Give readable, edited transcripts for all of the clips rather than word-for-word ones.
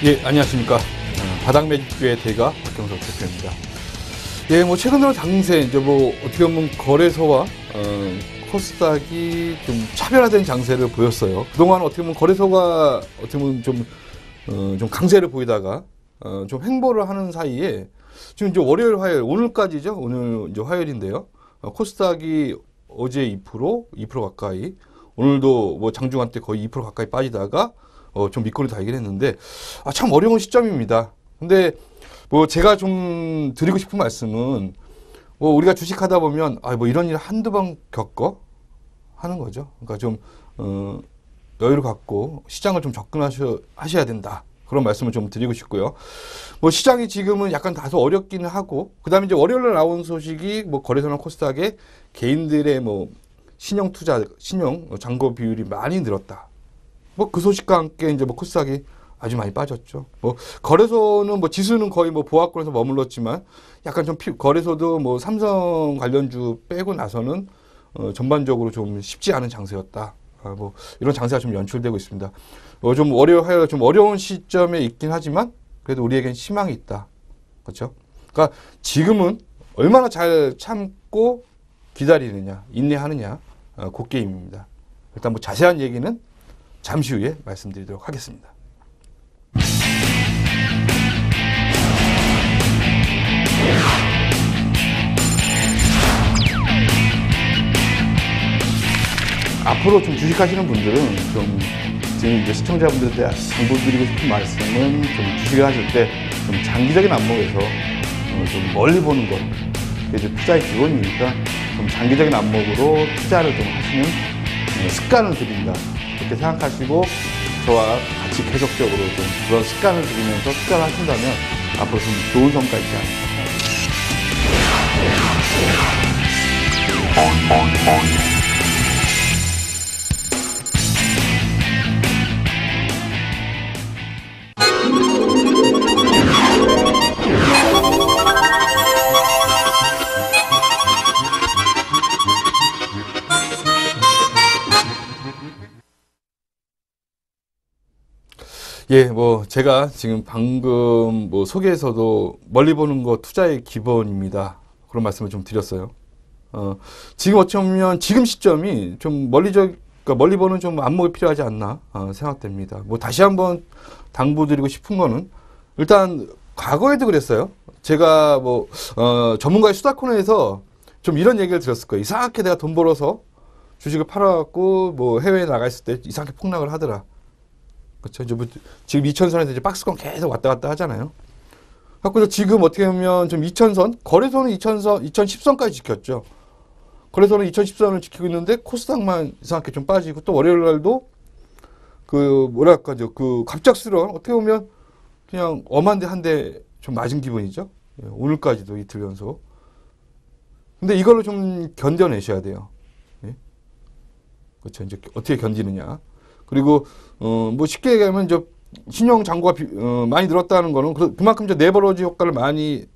예, 안녕하십니까. 바닥 매집주의 대가 박경석 대표입니다. 예, 뭐 최근 들어 장세 이제 뭐 어떻게 보면 거래소와 코스닥이 좀 차별화된 장세를 보였어요. 그동안 어떻게 보면 거래소가 어떻게 보면 좀 강세를 보이다가 좀 횡보를 하는 사이에 지금 이제 월요일, 화요일 오늘까지죠. 오늘 이제 화요일인데요. 코스닥이 어제 2% 가까이, 오늘도 뭐 장중한 때 거의 2% 가까이 빠지다가 좀 밑거리 달긴 했는데, 참 어려운 시점입니다. 근데 뭐 제가 좀 드리고 싶은 말씀은, 뭐 우리가 주식하다 보면 뭐 이런 일 한두 번 겪어 하는 거죠. 그러니까 좀 여유를 갖고 시장을 좀 접근하셔야 된다. 그런 말씀을 좀 드리고 싶고요. 뭐 시장이 지금은 약간 다소 어렵기는 하고, 그다음에 이제 월요일에 나온 소식이 뭐 거래소나 코스닥에 개인들의 뭐 신용 잔고 비율이 많이 늘었다. 뭐 그 소식과 함께 이제 뭐 코스닥이 아주 많이 빠졌죠. 뭐 거래소는 뭐 지수는 거의 뭐 보합권에서 머물렀지만, 약간 좀 거래소도 뭐 삼성 관련주 빼고 나서는 전반적으로 좀 쉽지 않은 장세였다. 뭐 이런 장세가 좀 연출되고 있습니다. 좀 월요일, 화요일 좀 어려운 시점에 있긴 하지만 그래도 우리에겐 희망이 있다. 그렇죠? 그러니까 지금은 얼마나 잘 참고 기다리느냐, 인내하느냐, 그 게임입니다. 일단 뭐 자세한 얘기는 잠시 후에 말씀드리도록 하겠습니다. 앞으로 좀 주식하시는 분들은 좀 지금 이제 시청자분들한테 당부드리고 싶은 말씀은, 좀 주식을 하실 때 좀 장기적인 안목에서 좀 멀리 보는 것, 그게 이제 투자의 기본이니까 좀 장기적인 안목으로 투자를 좀 하시는 습관을 들인다, 그렇게 생각하시고 저와 같이 계속적으로 좀 그런 습관을 들이면서 투자를 하신다면 앞으로 좀 좋은 성과 있지 않을까. 예, 뭐 제가 지금 방금 뭐 소개에서도 멀리 보는 거 투자의 기본입니다, 그런 말씀을 좀 드렸어요. 지금 어쩌면 지금 시점이 좀 그러니까 멀리 보는 좀 안목이 필요하지 않나 생각됩니다. 뭐 다시 한번 당부드리고 싶은 거는, 일단 과거에도 그랬어요. 제가 뭐 전문가의 수다 코너에서 좀 이런 얘기를 드렸을 거예요. 이상하게 내가 돈 벌어서 주식을 팔아갖고 뭐 해외에 나가 있을 때 이상하게 폭락을 하더라. 그렇죠. 이제 뭐 지금 2000선에서 이제 박스권 계속 왔다 갔다 하잖아요. 그래서 지금 어떻게 보면 좀 2000선, 거래소는 2010선까지 지켰죠. 거래소는 2010선을 지키고 있는데 코스닥만 이상하게 좀 빠지고, 또 월요일 날도 그 갑작스러운, 어떻게 보면 그냥 엄한데 한 대 좀 맞은 기분이죠. 오늘까지도 이틀 연속. 근데 이걸로 좀 견뎌내셔야 돼요. 예? 그렇죠. 이제 어떻게 견디느냐. 그리고 뭐 쉽게 얘기하면 저 신용 잔고가 많이 늘었다는 거는 그만큼 이제 레버리지 효과를 많이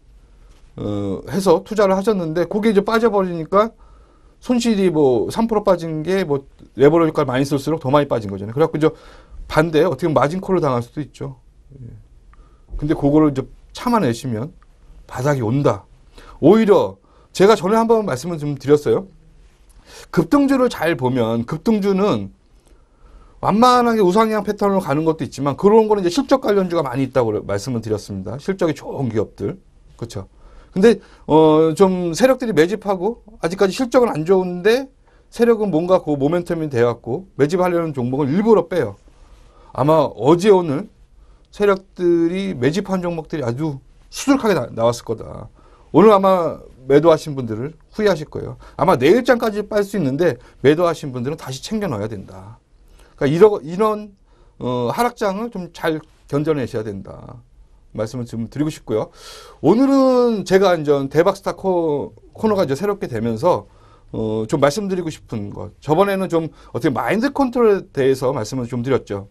해서 투자를 하셨는데, 그게 이제 빠져버리니까 손실이 뭐 3% 빠진 게 뭐 레버리지 효과를 많이 쓸수록 더 많이 빠진 거잖아요. 그래갖고 이제 반대 어떻게 보면 마진콜을 당할 수도 있죠. 근데 그거를 이제 참아내시면 바닥이 온다. 오히려 제가 전에 한번 말씀을 좀 드렸어요. 급등주를 잘 보면, 급등주는 완만하게 우상향 패턴으로 가는 것도 있지만, 그런 거는 이제 실적 관련주가 많이 있다고 말씀을 드렸습니다. 실적이 좋은 기업들. 그렇죠. 근데 좀 세력들이 매집하고, 아직까지 실적은 안 좋은데 세력은 뭔가 그 모멘텀이 돼갖고 매집하려는 종목을 일부러 빼요. 아마 어제 오늘 세력들이 매집한 종목들이 아주 수두룩하게 나왔을 거다. 오늘 아마 매도하신 분들을 후회하실 거예요. 아마 내일장까지 빨 수 있는데 매도하신 분들은 다시 챙겨 넣어야 된다. 그러니까 이런 하락장을 좀 잘 견뎌내셔야 된다, 말씀을 좀 드리고 싶고요. 오늘은 제가 이제 대박스타 코너가 이제 새롭게 되면서 좀 말씀드리고 싶은 것. 저번에는 좀 어떻게 마인드 컨트롤에 대해서 말씀을 좀 드렸죠.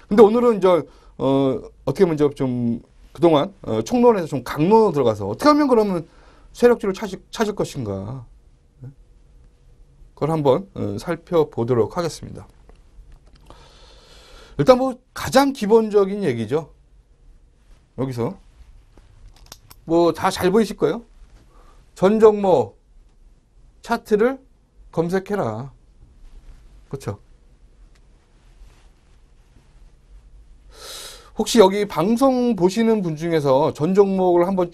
근데 오늘은 이제 어떻게 보면 좀 그동안 총론에서 좀 강론으로 들어가서 어떻게 하면 그러면 세력주를 찾을 것인가, 그걸 한번 살펴보도록 하겠습니다. 일단 뭐 가장 기본적인 얘기죠. 여기서 뭐 다 잘 보이실 거예요. 전 종목 차트를 검색해라. 그렇죠? 혹시 여기 방송 보시는 분 중에서 전 종목을 한번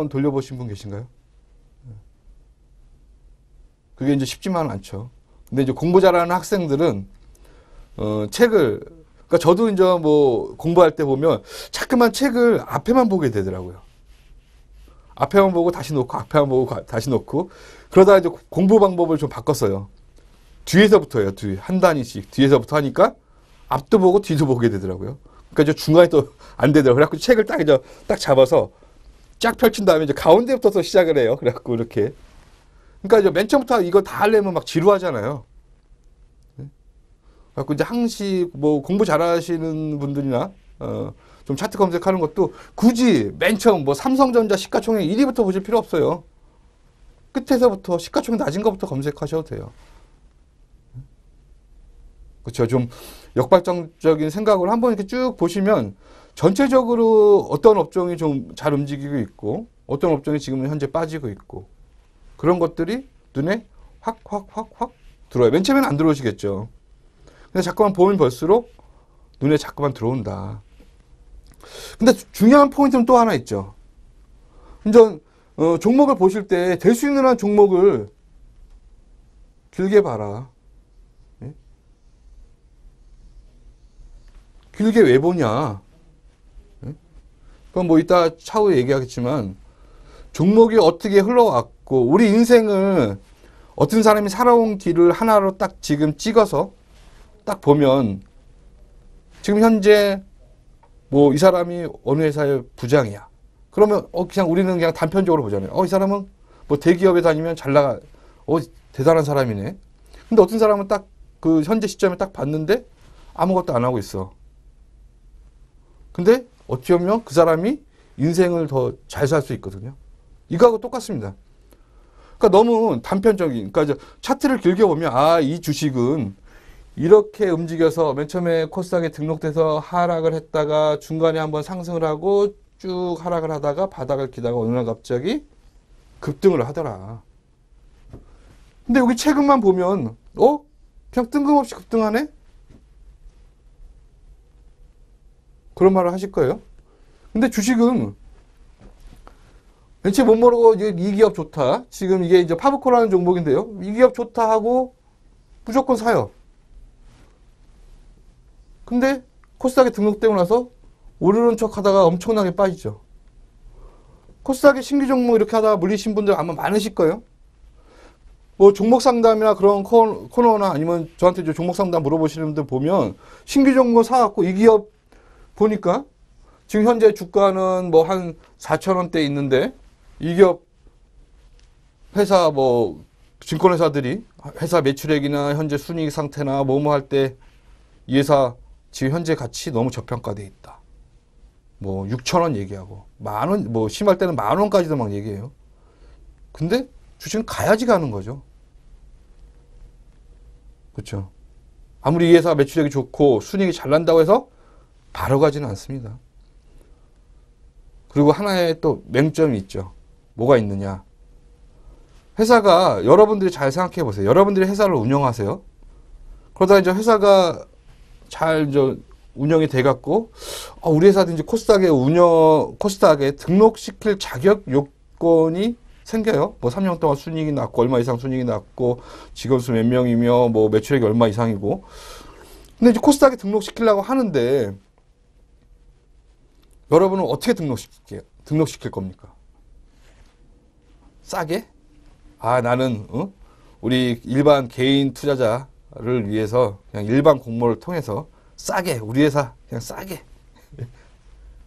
돌려보신 분 계신가요? 그게 이제 쉽지만은 않죠. 근데 이제 공부 잘하는 학생들은 책을, 그러니까 저도 이제 뭐 공부할 때 보면 자꾸만 책을 앞에만 보게 되더라고요. 앞에만 보고 다시 놓고, 앞에만 보고 다시 놓고, 그러다가 이제 공부 방법을 좀 바꿨어요. 뒤에서부터예요. 한 단위씩 뒤에서부터 하니까 앞도 보고 뒤도 보게 되더라고요. 그러니까 이제 중간에 또 안 되더라고요. 그래갖고 책을 딱 잡아서 쫙 펼친 다음에 이제 가운데부터 시작을 해요. 그래갖고 이렇게. 그러니까 이제 맨 처음부터 이거 다 하려면 막 지루하잖아요. 그래갖고 이제 항시 뭐 공부 잘하시는 분들이나 좀 차트 검색하는 것도 굳이 맨 처음 뭐 삼성전자 시가총액 1위부터 보실 필요 없어요. 끝에서부터 시가총액 낮은 것부터 검색하셔도 돼요. 그렇죠. 좀 역발전적인 생각을 한번 이렇게 쭉 보시면 전체적으로 어떤 업종이 좀 잘 움직이고 있고 어떤 업종이 지금 현재 빠지고 있고 그런 것들이 눈에 확 들어와요. 맨 처음에는 안 들어오시겠죠. 근데 자꾸만 보면 볼수록 눈에 자꾸만 들어온다. 근데 중요한 포인트는 또 하나 있죠. 이제 종목을 보실 때 될 수 있는 한 종목을 길게 봐라. 예? 길게 왜 보냐? 예? 그건 뭐 이따 차후에 얘기하겠지만 종목이 어떻게 흘러왔고 우리 인생을 어떤 사람이 살아온 길을 하나로 딱 지금 찍어서 딱 보면 지금 현재 뭐 이 사람이 어느 회사의 부장이야. 그러면 그냥 우리는 그냥 단편적으로 보잖아요. 이 사람은 뭐 대기업에 다니면 잘 나가. 대단한 사람이네. 근데 어떤 사람은 딱 그 현재 시점에 딱 봤는데 아무것도 안 하고 있어. 근데 어찌 보면 그 사람이 인생을 더 잘 살 수 있거든요. 이거하고 똑같습니다. 그러니까 너무 단편적인, 그러니까 이제 차트를 길게 보면 이 주식은 이렇게 움직여서 맨 처음에 코스닥에 등록돼서 하락을 했다가 중간에 한번 상승을 하고 쭉 하락을 하다가 바닥을 기다가 어느 날 갑자기 급등을 하더라. 근데 여기 최근만 보면 그냥 뜬금없이 급등하네? 그런 말을 하실 거예요. 근데 주식은 왠지 못 모르고 이 기업 좋다. 지금 이게 이제 파브코라는 종목인데요. 이 기업 좋다 하고 무조건 사요. 근데 코스닥에 등록되고 나서 오르는 척 하다가 엄청나게 빠지죠. 코스닥에 신규 종목 이렇게 하다가 물리신 분들 아마 많으실 거예요. 뭐 종목 상담이나 그런 코너나 아니면 저한테 이제 종목 상담 물어보시는 분들 보면 신규 종목 사갖고 이 기업 보니까 지금 현재 주가는 뭐 한 4,000원대 있는데 이 기업 회사 뭐 증권회사들이 회사 매출액이나 현재 순이익 상태나 뭐뭐 할 때 이 회사 지금 현재 가치 너무 저평가돼 있다. 뭐 6,000원 얘기하고 만원 뭐 심할 때는 만원까지도 막 얘기해요. 근데 주식은 가야지 가는 거죠. 그렇죠. 아무리 이 회사 매출액이 좋고 순이익이 잘 난다고 해서 바로 가지는 않습니다. 그리고 하나의 또 맹점이 있죠. 뭐가 있느냐. 회사가 여러분들이 잘 생각해 보세요. 여러분들이 회사를 운영하세요. 그러다 이제 회사가 잘 이제 운영이 돼 갖고 우리 회사도 이제 코스닥에 등록시킬 자격 요건이 생겨요. 뭐 3년 동안 순이익이 났고 얼마 이상 순이익이 났고 직원 수 몇 명이며 뭐 매출액이 얼마 이상이고. 근데 이제 코스닥에 등록시키려고 하는데 여러분은 어떻게 등록시킬 겁니까? 싸게? 나는 우리 일반 개인 투자자를 위해서 그냥 일반 공모를 통해서 싸게 우리 회사 그냥 싸게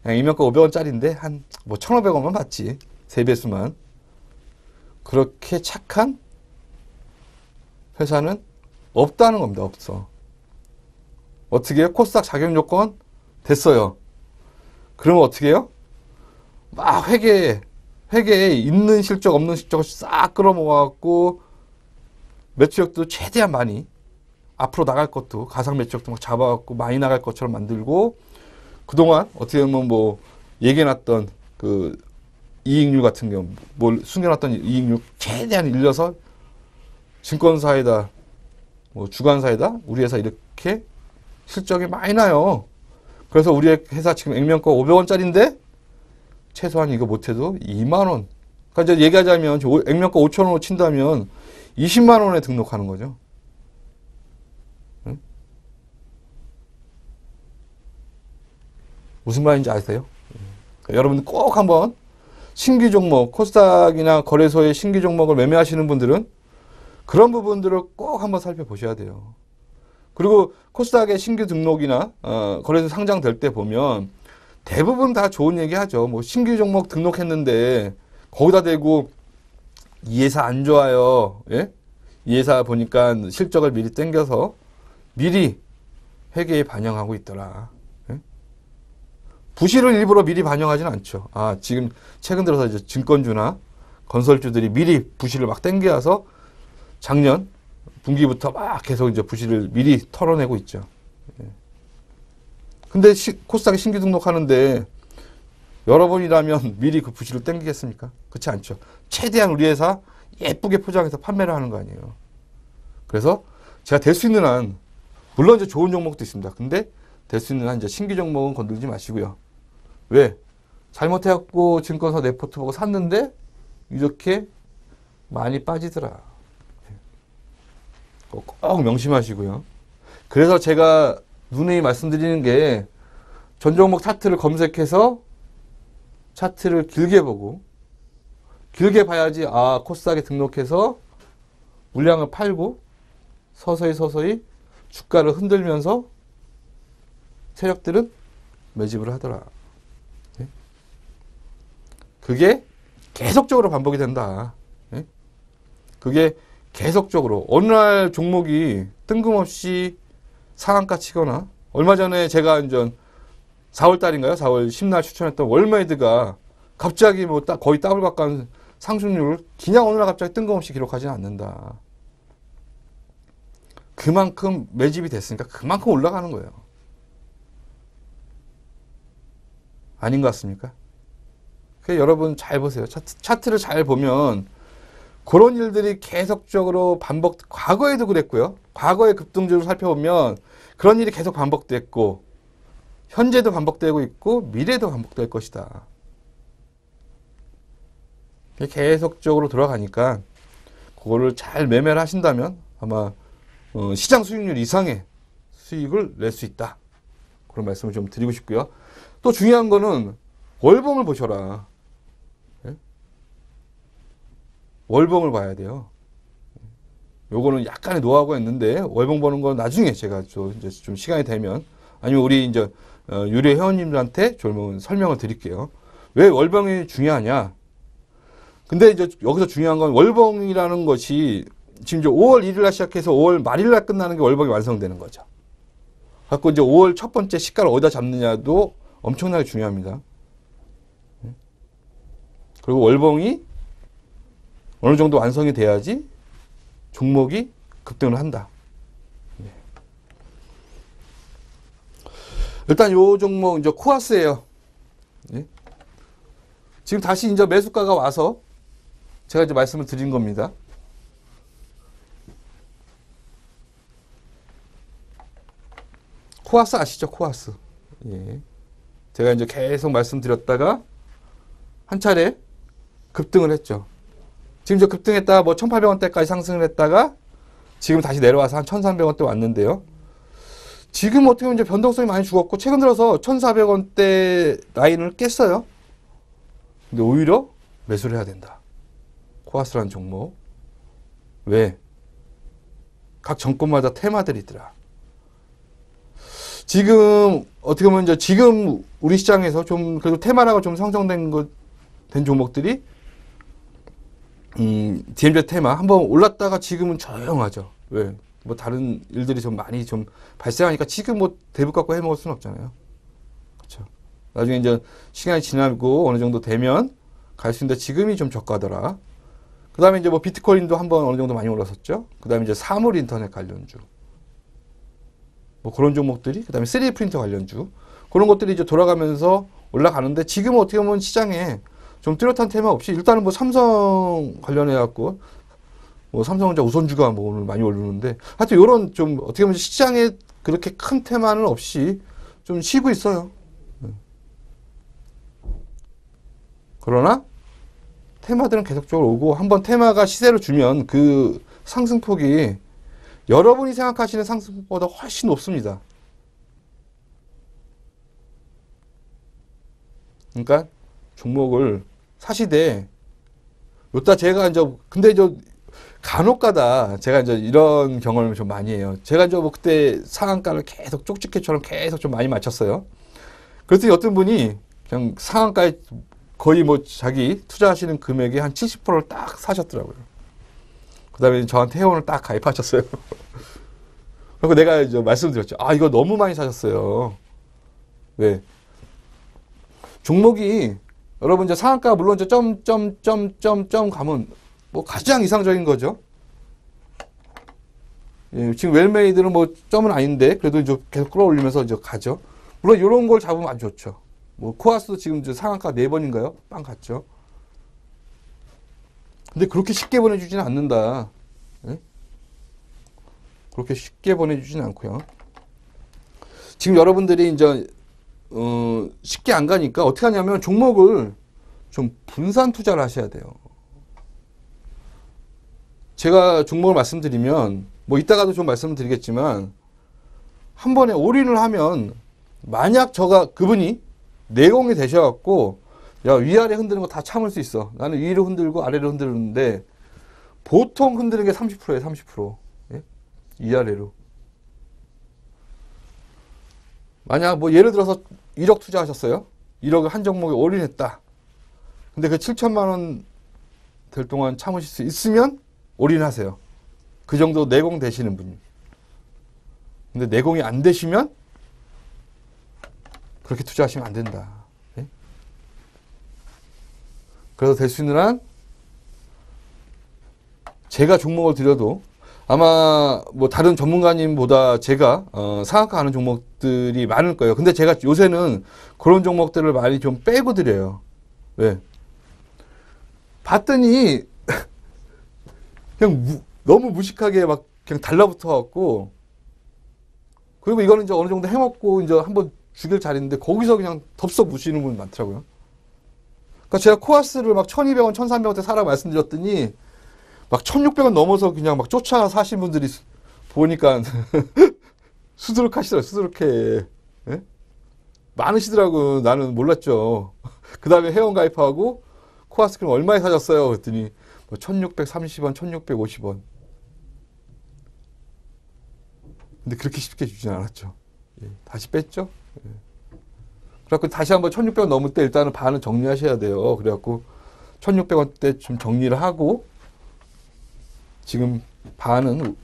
그냥 이명가 500원짜리인데 한 뭐 1,500원만 받지. 3배수만. 그렇게 착한 회사는 없다는 겁니다. 없어. 어떻게 해요? 코스닥 자격 요건 됐어요. 그러면 어떻게 해요? 막 회계에 있는 실적 없는 실적을 싹 끌어모아갖고 매출액도 최대한 많이 앞으로 나갈 것도 가상 매출액도 막 잡아갖고 많이 나갈 것처럼 만들고 그동안 어떻게 보면 뭐 얘기해놨던 그 이익률 같은 경우, 뭘 숨겨놨던 이익률 최대한 일려서 증권사에다, 뭐 주관사에다 우리 회사 이렇게 실적이 많이 나요. 그래서 우리 회사 지금 액면가 500원짜리인데 최소한 이거 못해도 2만 원. 그러니까 이제 얘기하자면 액면가 5,000원으로 친다면 20만 원에 등록하는 거죠. 응? 무슨 말인지 아세요? 그러니까 여러분들 꼭 한번 신규 종목, 코스닥이나 거래소의 신규 종목을 매매하시는 분들은 그런 부분들을 꼭 한번 살펴보셔야 돼요. 그리고 코스닥의 신규 등록이나 거래소 상장될 때 보면 대부분 다 좋은 얘기 하죠. 뭐 신규 종목 등록했는데 거기다 대고 이 회사 안 좋아요. 예? 이 회사 보니까 실적을 미리 땡겨서 미리 회계에 반영하고 있더라. 예? 부실을 일부러 미리 반영하지는 않죠. 아, 지금 최근 들어서 이제 증권주나 건설주들이 미리 부실을 막 땡겨서 작년 분기부터 막 계속 이제 부실을 미리 털어내고 있죠. 예. 근데 코스닥에 신규 등록하는데 여러분이라면 미리 그 부실을 땡기겠습니까? 그렇지 않죠. 최대한 우리 회사 예쁘게 포장해서 판매를 하는 거 아니에요. 그래서 제가 될 수 있는 한, 물론 이제 좋은 종목도 있습니다. 근데 될 수 있는 한 이제 신규 종목은 건들지 마시고요. 왜? 잘못해갖고 증권사 레포트 보고 샀는데 이렇게 많이 빠지더라. 꼭 명심하시고요. 그래서 제가 누누이 말씀드리는 게 전 종목 차트를 검색해서 차트를 길게 보고 길게 봐야지 아 코스닥에 등록해서 물량을 팔고 서서히 주가를 흔들면서 세력들은 매집을 하더라. 네? 그게 계속적으로 반복이 된다. 네? 그게 계속적으로 어느 날 종목이 뜬금없이 상한가 치거나 얼마 전에 제가 이제 4월 달인가요? 4월 10날 추천했던 월메이드가 갑자기 뭐 거의 더블 가까운 상승률을 그냥 어느 날 갑자기 뜬금없이 기록하지는 않는다. 그만큼 매집이 됐으니까 그만큼 올라가는 거예요. 아닌 것 같습니까? 그래서 여러분 잘 보세요. 차트를 잘 보면 그런 일들이 계속적으로 과거에도 그랬고요. 과거의 급등주를 살펴보면 그런 일이 계속 반복됐고 현재도 반복되고 있고 미래도 반복될 것이다. 계속적으로 돌아가니까 그거를 잘 매매를 하신다면 아마 시장 수익률 이상의 수익을 낼 수 있다. 그런 말씀을 좀 드리고 싶고요. 또 중요한 거는 월봉을 보셔라. 네? 월봉을 봐야 돼요. 요거는 약간의 노하우가 있는데 월봉 보는 건 나중에 제가 이제 좀 시간이 되면 아니면 우리 이제 유료 회원님들한테 좀 설명을 드릴게요. 왜 월봉이 중요하냐? 근데 이제 여기서 중요한 건 월봉이라는 것이 지금 이제 5월 1일 날 시작해서 5월 말일 날 끝나는 게 월봉이 완성되는 거죠. 갖고 이제 5월 첫 번째 시가를 어디다 잡느냐도 엄청나게 중요합니다. 그리고 월봉이 어느 정도 완성이 돼야지 종목이 급등을 한다. 일단 요 종목 이제 코아스예요. 예? 지금 다시 이제 매수가가 와서 제가 이제 말씀을 드린 겁니다. 코아스 아시죠? 코아스. 예. 제가 이제 계속 말씀드렸다가 한 차례 급등을 했죠. 지금 이제 급등했다가 뭐 1,800원대까지 상승을 했다가 지금 다시 내려와서 한 1,300원대 왔는데요. 지금 어떻게 보면 이제 변동성이 많이 죽었고 최근 들어서 1,400원대 라인을 깼어요. 근데 오히려 매수를 해야 된다. 코아스라는 종목. 왜? 각 정권마다 테마들이 있더라. 지금 어떻게 보면 이제 지금 우리 시장에서 좀 그래도 테마라고 좀 상정된 된 종목들이 DMZ 테마 한번 올랐다가 지금은 조용하죠. 왜? 뭐 다른 일들이 좀 많이 좀 발생하니까 지금 뭐 대북 갖고 해먹을 수는 없잖아요. 그렇죠. 나중에 이제 시간이 지나고 어느 정도 되면 갈 수 있는데 지금이 좀 저가더라. 그 다음에 이제 뭐 비트코인도 한번 어느 정도 많이 올랐었죠. 그 다음에 이제 사물 인터넷 관련주. 뭐 그런 종목들이, 그 다음에 3D 프린터 관련주. 그런 것들이 이제 돌아가면서 올라가는데 지금은 어떻게 보면 시장에 좀 뚜렷한 테마 없이 일단은 뭐 삼성 관련해 갖고 뭐 삼성전자 우선주가 뭐 오늘 많이 오르는데 하여튼 요런 좀 어떻게 보면 시장에 그렇게 큰 테마는 없이 좀 쉬고 있어요. 그러나 테마들은 계속적으로 오고 한번 테마가 시세를 주면 그 상승폭이 여러분이 생각하시는 상승폭보다 훨씬 높습니다. 그러니까 종목을 사시되 요따 제가 이제 근데 저 간혹가다 제가 이제 이런 경험을 좀 많이 해요. 제가 이제 뭐 그때 상한가를 계속 쪽집게처럼 계속 좀 많이 맞췄어요. 그랬더니 어떤 분이 그냥 상한가에 거의 뭐 자기 투자하시는 금액의 한 70%를 딱 사셨더라고요. 그 다음에 저한테 회원을 딱 가입하셨어요. 그리고 내가 이제 말씀드렸죠. 아, 이거 너무 많이 사셨어요. 왜? 종목이 여러분 이제 상한가 물론 이제 점 가면 뭐 가장 이상적인 거죠. 예, 지금 웰메이드는 뭐 점은 아닌데 그래도 이제 계속 끌어올리면서 이제 가죠. 물론 이런 걸 잡으면 안 좋죠. 뭐 코아스도 지금 이제 상한가 4번인가요? 빵 갔죠. 근데 그렇게 쉽게 보내주지는 않는다. 예? 그렇게 쉽게 보내주지는 않고요. 지금 여러분들이 이제 쉽게 안 가니까 어떻게 하냐면 종목을 좀 분산 투자를 하셔야 돼요. 제가 종목을 말씀드리면 뭐 이따가도 좀 말씀드리겠지만 한 번에 올인을 하면 만약 그분이 내공이 되셔갖고 야 위아래 흔드는 거 다 참을 수 있어. 나는 위로 흔들고 아래로 흔들는데 보통 흔드는 게 30%예요. 30%. 예? 위아래로. 만약 뭐 예를 들어서 1억 투자하셨어요. 1억을 한 종목에 올인했다. 근데 그 7천만 원 될 동안 참으실 수 있으면 올인하세요. 그 정도 내공 되시는 분이. 근데 내공이 안 되시면 그렇게 투자하시면 안 된다. 예? 그래서 될 수 있는 한 제가 종목을 드려도 아마 뭐 다른 전문가님보다 제가 상한가 하는 종목들이 많을 거예요. 근데 제가 요새는 그런 종목들을 많이 좀 빼고 드려요. 왜? 봤더니 그냥 너무 무식하게 막 그냥 달라붙어 갖고 그리고 이거는 이제 어느 정도 해먹고 이제 한번 죽일 자리인데 거기서 그냥 덥석 무시는 분이 많더라고요. 그러니까 제가 코아스를 막 1200원, 1300원대 사라 말씀드렸더니 막 1600원 넘어서 그냥 막 쫓아 사신 분들이 보니까 수두룩 하시더라고요. 수두룩해. 예? 많으시더라고요. 나는 몰랐죠. 그 다음에 회원 가입하고 코아스 그럼 얼마에 사셨어요? 그랬더니 뭐 1630원, 1650원. 근데 그렇게 쉽게 주진 않았죠. 예, 다시 뺐죠. 예. 그래갖고 다시 한번 1600원 넘을 때 일단은 반은 정리하셔야 돼요. 그래갖고 1600원 때 좀 정리를 하고 지금 반은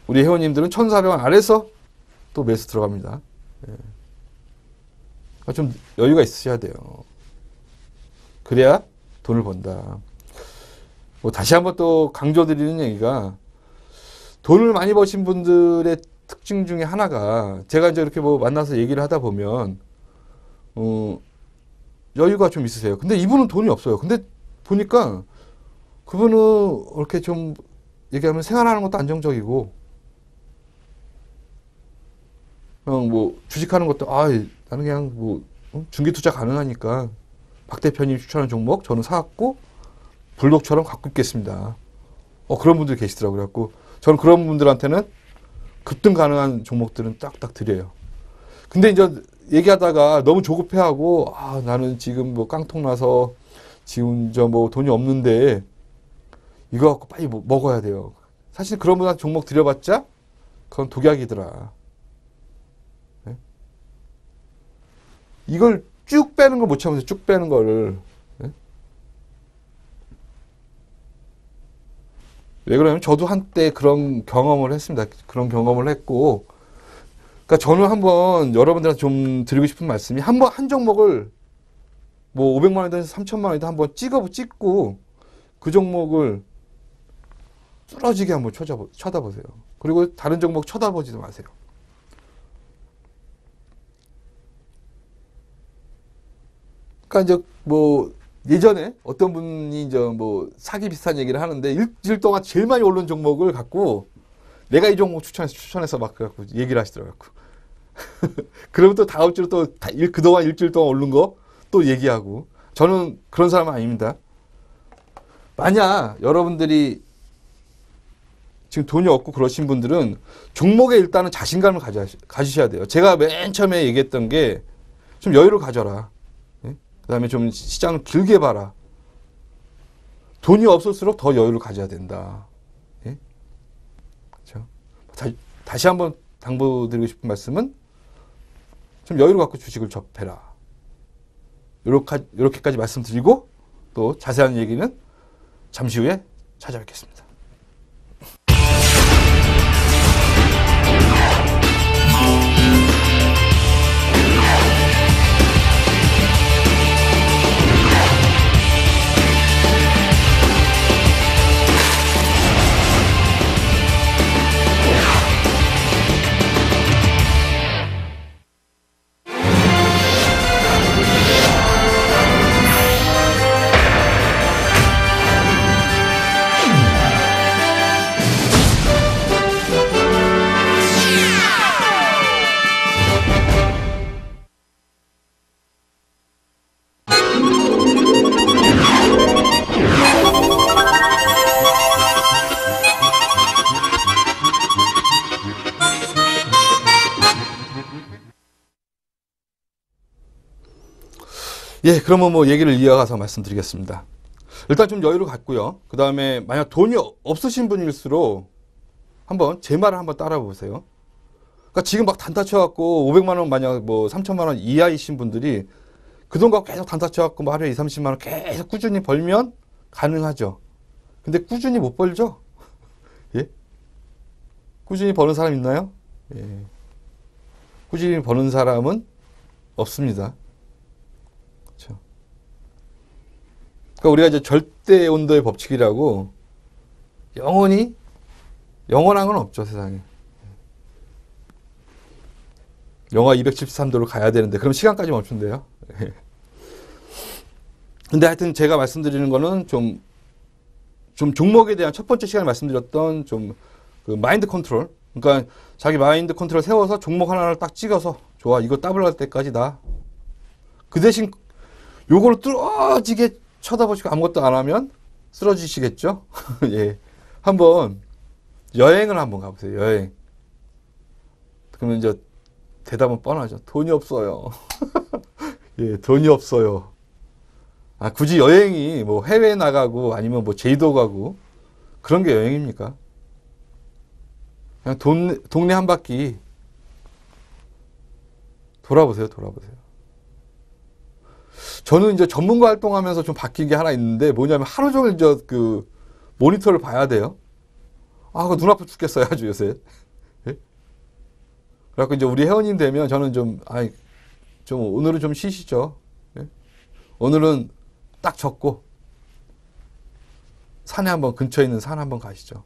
우리 회원님들은 1400원 아래서 또 매수 들어갑니다. 예. 그러니까 좀 여유가 있으셔야 돼요. 그래야 돈을 번다. 뭐 다시 한번 또 강조드리는 얘기가 돈을 많이 버신 분들의 특징 중에 하나가 제가 이제 이렇게 뭐 만나서 얘기를 하다 보면 여유가 좀 있으세요. 근데 이분은 돈이 없어요. 근데 보니까 그분은 이렇게 좀 얘기하면 생활하는 것도 안정적이고 그냥 뭐 주식하는 것도 나는 그냥 뭐 중기 투자 가능하니까 박 대표님 추천한 종목 저는 사갖고 불독처럼 갖고 있겠습니다. 그런 분들이 계시더라고요. 그래갖고 저는 그런 분들한테는 급등 가능한 종목들은 딱딱 드려요. 근데 이제 얘기하다가 너무 조급해하고 나는 지금 뭐 깡통 나서 지금 저 뭐 돈이 없는데 이거 갖고 빨리 먹어야 돼요. 사실 그런 분한테 종목 드려봤자 그건 독약이더라. 네? 이걸 쭉 빼는 걸 못 참으세요. 쭉 빼는 거를. 네? 왜 그러냐면 저도 한때 그런 경험을 했습니다. 그런 경험을 했고 그러니까 저는 한번 여러분들한테 좀 드리고 싶은 말씀이 한 종목을 뭐 500만 원이든 3천만 원이든 한번 찍고 그 종목을 뚫어지게 한번 쳐다보세요. 그리고 다른 종목 쳐다보지도 마세요. 그러니까 이제 뭐 예전에 어떤 분이 이제 뭐 사기 비슷한 얘기를 하는데 일주일 동안 제일 많이 오른 종목을 갖고 내가 이 종목 추천해서 막 그래갖고 얘기를 하시더라고요. 그러면 또 다음 주로 또 그동안 일주일 동안 오른 거 또 얘기하고. 저는 그런 사람은 아닙니다. 만약 여러분들이 지금 돈이 없고 그러신 분들은 종목에 일단은 자신감을 가지셔야 돼요. 제가 맨 처음에 얘기했던 게 좀 여유를 가져라. 예? 그다음에 좀 시장을 길게 봐라. 돈이 없을수록 더 여유를 가져야 된다. 예? 그렇죠? 다시 한번 당부드리고 싶은 말씀은 좀 여유를 갖고 주식을 접해라. 이렇게까지 말씀드리고 또 자세한 얘기는 잠시 후에 찾아뵙겠습니다. 예, 그러면 뭐 얘기를 이어가서 말씀드리겠습니다. 일단 좀 여유를 갖고요. 그 다음에 만약 돈이 없으신 분일수록 한번 제 말을 한번 따라 보세요. 그러니까 지금 막 단타 쳐갖고 500만 원 만약 뭐 3천만 원 이하이신 분들이 그 돈 갖고 계속 단타 쳐갖고 뭐 하루에 2, 30만 원 계속 꾸준히 벌면 가능하죠. 근데 꾸준히 못 벌죠? 예? 꾸준히 버는 사람 있나요? 예. 꾸준히 버는 사람은 없습니다. 그렇죠. 그러니까 우리가 이제 절대 온도의 법칙이라고 영원한 건 없죠, 세상에. 영하 273도로 가야 되는데 그럼 시간까지 멈춘대요. 근데 하여튼 제가 말씀드리는 거는 좀 종목에 대한 첫 번째 시간에 말씀드렸던 좀 그 마인드 컨트롤. 그러니까 자기 마인드 컨트롤 세워서 종목 하나를 딱 찍어서 좋아, 이거 더블 할 때까지다. 그 대신 요거를 뚫어지게 쳐다보시고 아무것도 안 하면 쓰러지시겠죠? 예. 한번 여행을 한번 가보세요. 여행. 그러면 이제 대답은 뻔하죠. 돈이 없어요. 예, 돈이 없어요. 아, 굳이 여행이 뭐 해외 나가고 아니면 뭐 제주도 가고 그런 게 여행입니까? 그냥 동네 한 바퀴 돌아보세요. 저는 이제 전문가 활동하면서 좀 바뀐 게 하나 있는데 뭐냐면 하루 종일 그 모니터를 봐야 돼요. 아, 그거 눈 아파 죽겠어요, 아주 요새. 예? 그래갖고 이제 우리 회원님 되면 저는 좀 오늘은 좀 쉬시죠. 예? 오늘은 딱 적고 근처에 있는 산 한번 가시죠.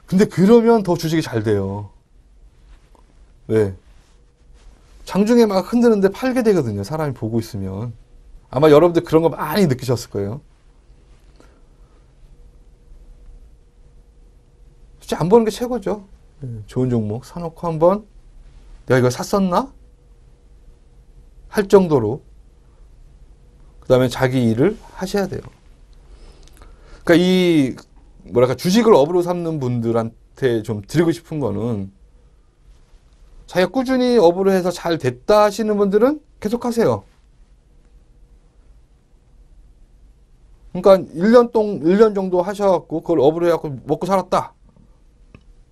근데 그러면 더 주식이 잘 돼요. 왜? 장중에 막 흔드는데 팔게 되거든요. 사람이 보고 있으면. 아마 여러분들 그런 거 많이 느끼셨을 거예요. 솔직히 안 보는 게 최고죠. 좋은 종목 사놓고 한번 내가 이걸 샀었나? 할 정도로 그 다음에 자기 일을 하셔야 돼요. 그러니까 주식을 업으로 삼는 분들한테 좀 드리고 싶은 거는 자기가 꾸준히 업으로 해서 잘 됐다 하시는 분들은 계속 하세요. 그러니까 1년 정도 하셔갖고 그걸 업으로 해갖고 먹고 살았다.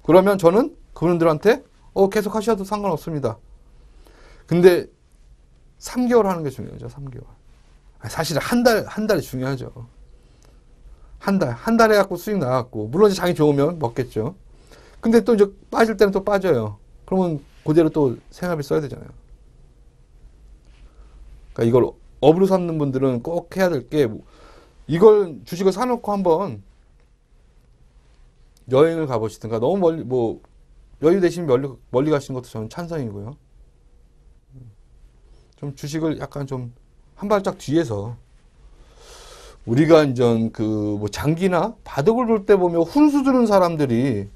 그러면 저는 그분들한테 계속 하셔도 상관없습니다. 근데 3개월 하는 게 중요하죠. 3개월. 사실 한 달이 중요하죠. 한 달 해갖고 수익 나왔고, 물론 이제 장이 좋으면 먹겠죠. 근데 또 이제 빠질 때는 또 빠져요. 그러면 그대로 또 생활비 써야 되잖아요. 그러니까 이걸 업으로 삼는 분들은 꼭 해야 될 게, 이걸 주식을 사놓고 한번 여행을 가보시든가, 너무 멀리, 여유 되시면 멀리 가시는 것도 저는 찬성이고요. 좀 주식을 약간 좀 한 발짝 뒤에서 우리가 이제 그 뭐 장기나 바둑을 둘 때 보면 훈수 두는 사람들이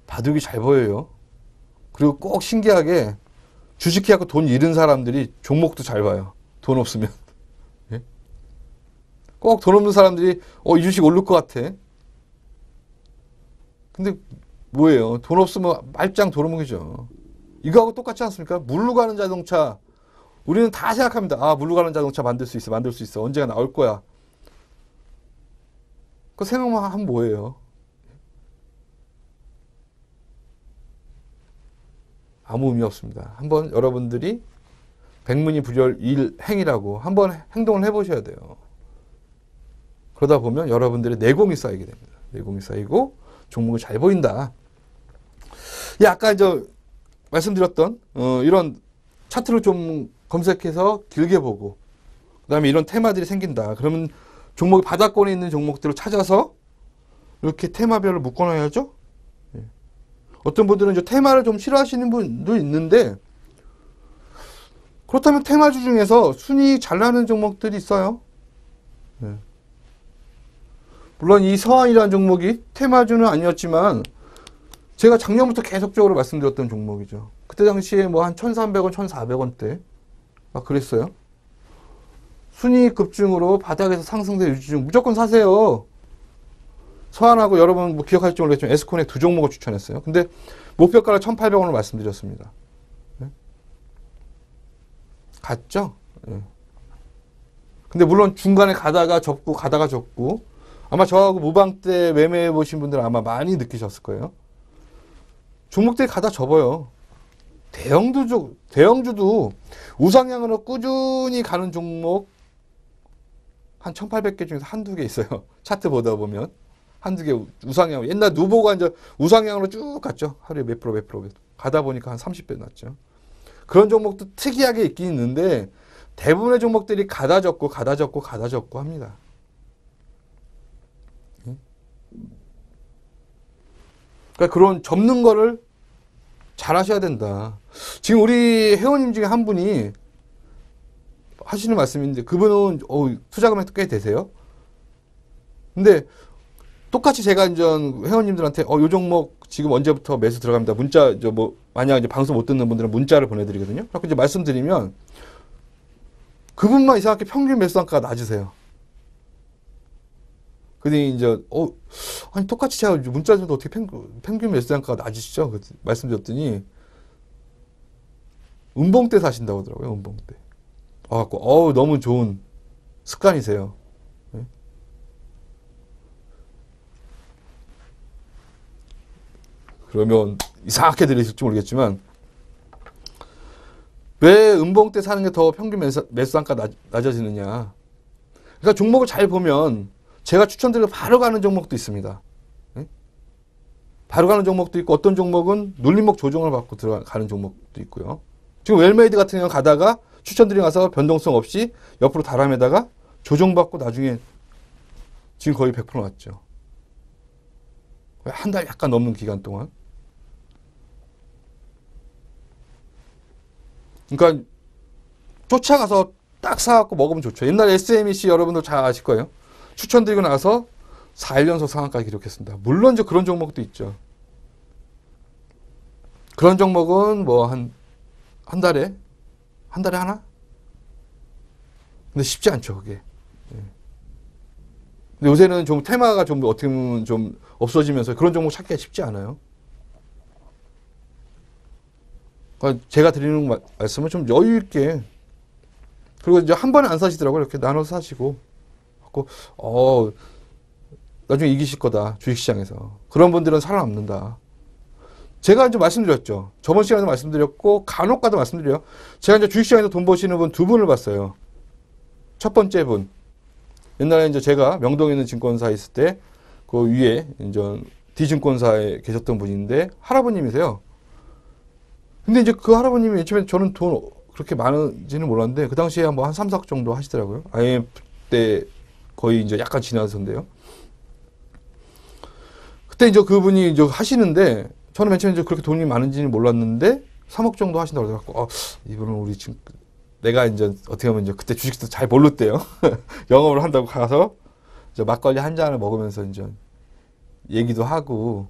바둑이 잘 보여요. 그리고 꼭 신기하게 주식해갖고 돈 잃은 사람들이 종목도 잘 봐요. 돈 없으면. 예? 꼭 돈 없는 사람들이 이 주식 오를 것 같아. 근데 뭐예요? 돈 없으면 말짱 도루묵이죠. 이거하고 똑같지 않습니까? 물로 가는 자동차. 우리는 다 생각합니다. 아, 물로 가는 자동차 만들 수 있어. 만들 수 있어. 언제가 나올 거야. 그 생각만 하면 뭐예요? 아무 의미 없습니다. 한번 여러분들이 백문이 불여일행이라고 한번 행동을 해보셔야 돼요. 그러다 보면 여러분들의 내공이 쌓이게 됩니다. 내공이 쌓이고 종목이 잘 보인다. 아까 이제 말씀드렸던 이런 차트를 좀 검색해서 길게 보고 그다음에 이런 테마들이 생긴다. 그러면 종목이 바닥권에 있는 종목들을 찾아서 이렇게 테마별로 묶어놔야죠. 어떤 분들은 이제 테마를 좀 싫어하시는 분도 있는데 그렇다면 테마주 중에서 순위 잘 나는 종목들이 있어요. 물론 이 서한이라는 종목이 테마주는 아니었지만 제가 작년부터 계속적으로 말씀드렸던 종목이죠. 그때 당시에 뭐 한 1,300원, 1,400원대 막 그랬어요. 순위 급증으로 바닥에서 상승세 유지 중 무조건 사세요. 서한하고 여러분 뭐 기억할지 모르겠지만 에스코넥 두 종목을 추천했어요. 근데 목표가를 1,800원으로 말씀드렸습니다. 네? 갔죠? 네. 근데 물론 중간에 가다가 접고 아마 저하고 무방 때 매매해 보신 분들은 아마 많이 느끼셨을 거예요. 종목들이 가다 접어요. 대형주도 우상향으로 꾸준히 가는 종목 한 1,800개 중에서 한두 개 있어요. 차트 보다 보면. 한두 개 우상향. 옛날 누보가 이제 우상향으로 쭉 갔죠. 하루에 몇 프로. 가다 보니까 한 30배 났죠. 그런 종목도 특이하게 있긴 있는데 대부분의 종목들이 가다 접고 합니다. 그러니까 그런 접는 거를 잘 하셔야 된다. 지금 우리 회원님 중에 한 분이 하시는 말씀인데 그분은 투자 금액도 꽤 되세요. 근데 똑같이 제가 이제 회원님들한테 요 종목 지금 언제부터 매수 들어갑니다. 문자 만약 이제 방송 못 듣는 분들은 문자를 보내드리거든요. 그래서 이제 말씀드리면 그분만 이상하게 평균 매수 단가가 낮으세요. 그러니 이제 아니 똑같이 제가 문자 줘도 어떻게 평균 매수 단가가 낮으시죠? 말씀드렸더니 음봉 때 사신다고 하더라고요. 음봉 때. 너무 좋은 습관이세요. 네? 그러면 이상하게 들리실지 모르겠지만 왜 음봉 때 사는 게 더 평균 매수 단가 낮아지느냐? 그러니까 종목을 잘 보면 제가 추천드리고 바로 가는 종목도 있습니다. 네? 바로 가는 종목도 있고 어떤 종목은 눌림목 조정을 받고 들어가는 종목도 있고요. 지금 웰메이드 같은 경우는 가다가 추천드리고 가서 변동성 없이 옆으로 다람에다가 조정받고 나중에 지금 거의 100% 났죠. 한 달 약간 넘는 기간 동안. 그러니까 쫓아가서 딱 사갖고 먹으면 좋죠. 옛날 SMEC 여러분들 잘 아실 거예요. 추천드리고 나서 4일 연속 상한가 기록했습니다. 물론 이제 그런 종목도 있죠. 그런 종목은 뭐 한 달에 하나? 근데 쉽지 않죠, 그게. 근데 요새는 좀 테마가 좀 어떻게 보면 좀 없어지면서 그런 종목 찾기가 쉽지 않아요. 그러니까 제가 드리는 말씀은 좀 여유 있게. 그리고 이제 한 번에 안 사시더라고요. 이렇게 나눠서 사시고. 나중에 이기실 거다. 주식시장에서. 그런 분들은 살아남는다. 제가 이제 말씀드렸죠. 저번 시간에도 말씀드렸고, 간혹가다 말씀드려요. 제가 이제 주식시장에서 돈 버시는 분 두 분을 봤어요. 첫 번째 분. 옛날에 이제 제가 명동에 있는 증권사에 있을 때, 그 위에 이제 D증권사에 계셨던 분인데, 할아버님이세요. 근데 이제 그 할아버님이 맨 처음에 저는 돈 그렇게 많은지는 몰랐는데, 그 당시에 한 3, 4억 정도 하시더라고요. IMF 때 거의 이제 약간 지나서인데요. 그때 이제 그분이 이제 하시는데, 저는 맨 처음에 이제 그렇게 돈이 많은지는 몰랐는데 3억 정도 하신다고 그래갖고 이분은 우리 지금 내가 이제 어떻게 보면 이제 그때 주식도 잘 모를 때요. 영업을 한다고 가서 이제 막걸리 한 잔을 먹으면서 이제 얘기도 하고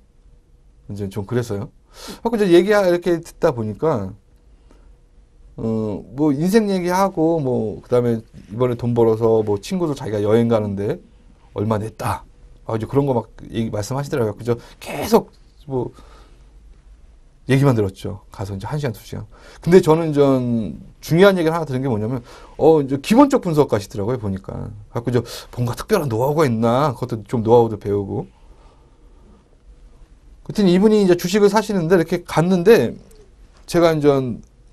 이제 좀 그랬어요. 하고 이제 이렇게 듣다 보니까 뭐 인생 얘기하고 뭐 그다음에 이번에 돈 벌어서 뭐 친구들 자기가 여행 가는데 얼마 냈다. 이제 그런 거 막 말씀하시더라고요. 그죠? 계속 뭐 얘기만 들었죠. 가서 이제 1시간, 2시간. 근데 저는 좀 중요한 얘기를 하나 들은 게 뭐냐면, 이제 기본적 분석 가시더라고요, 보니까. 갖고 이제 뭔가 특별한 노하우가 있나? 그것도 좀 노하우도 배우고. 그랬더니 이분이 이제 주식을 사시는데 이렇게 갔는데, 제가 이제